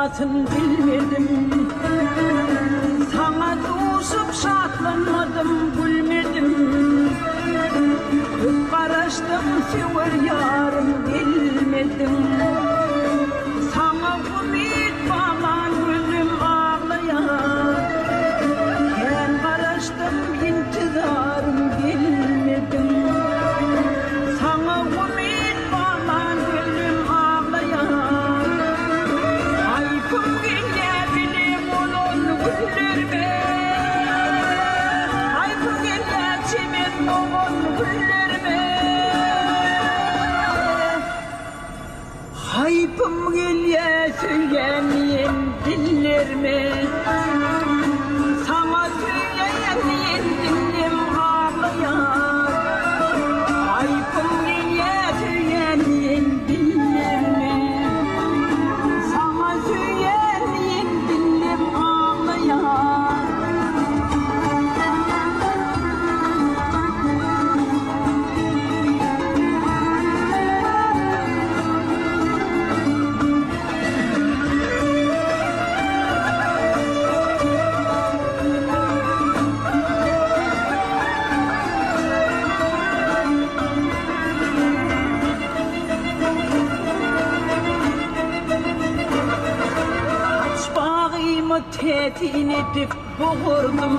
olmasın bilmedim. Sana düşüp şatlanmadım, gülmedim. Öp karıştım sever yarım bilmedim. Sana ümit bağlan gönlüm ağlayan. Ben karıştım intizarım bilmedim. Sana ümit bağlan gönlüm ağlayan. Ayıpım gelebilir onun güllerime. Ayıpım gelebilir onun güllerime. Ayıpım geliyor söylemeyen dillerime. Sana söylemeyen dilim ağlayan. Ayıpım geliyor söylemeyen dillerime. Sana söylemeyen dilim ağlayan. Aç bağımı tetin edip boğurdum.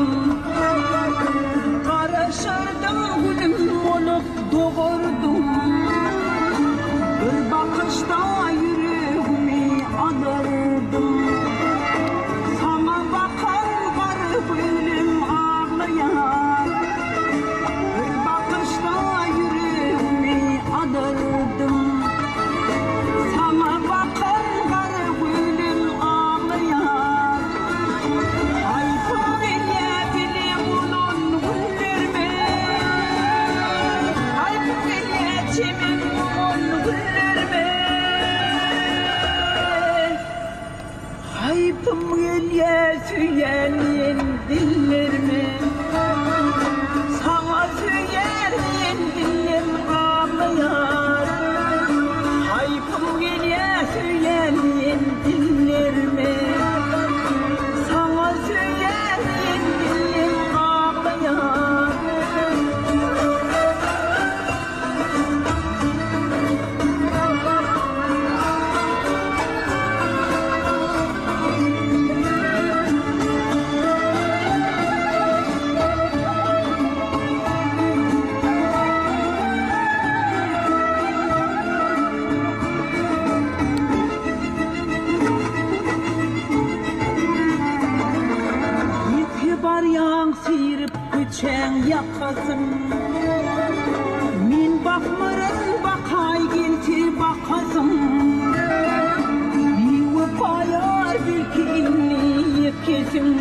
Karışırdım gülüm olup doğurdum. Bir bakışta yüreğimi alırdım. Sana bakan garip gülüm ağlayan. Bir bakışta yüreğimi alırdım. Sana bakan garip gülüm ağlayan. Ayıpım gelebilir bunun güllerime. Ayıpım geleceğimin bunun güllerime. Ayıpım geliyor söylemeyen dillerime. Sana söylemeyen dilim ağlayan. Ayıpım geliyor söylemeyen dillerime. Sana söylemeyen dilim ağlayan. İpi bar yan sıyırıp güçen yakasın. Min bakmırın bakay gelti bakasın. Bir öpayar belki inni kesin.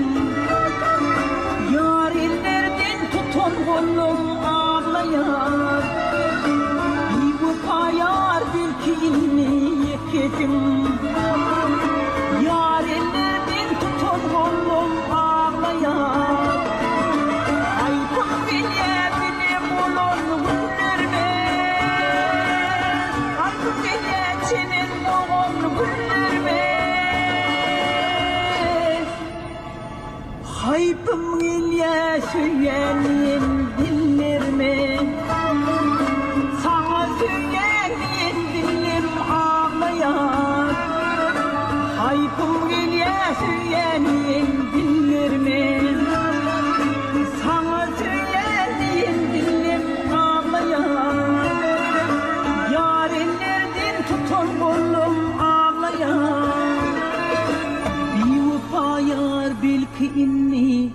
Yar ellerden tutun kolum ağlayar. Bir öpayar belki inni kesin. Yar ellerden tutun kolum ağlayar. Ayıpım gelebilir bunun güllerime. Ayıpım geleceğimin bunun güllerime. Ayıpım geliyor söylemeyen dillerime. Sana söylemeyen dilim ağlayan. Ayıpım geliyor söylemeyen dillerime. Sana söylemeyen dilim ağlayan. Yar ellerden tutun kolum ağlayan. Bir öpayar belki inni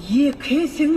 yekesin.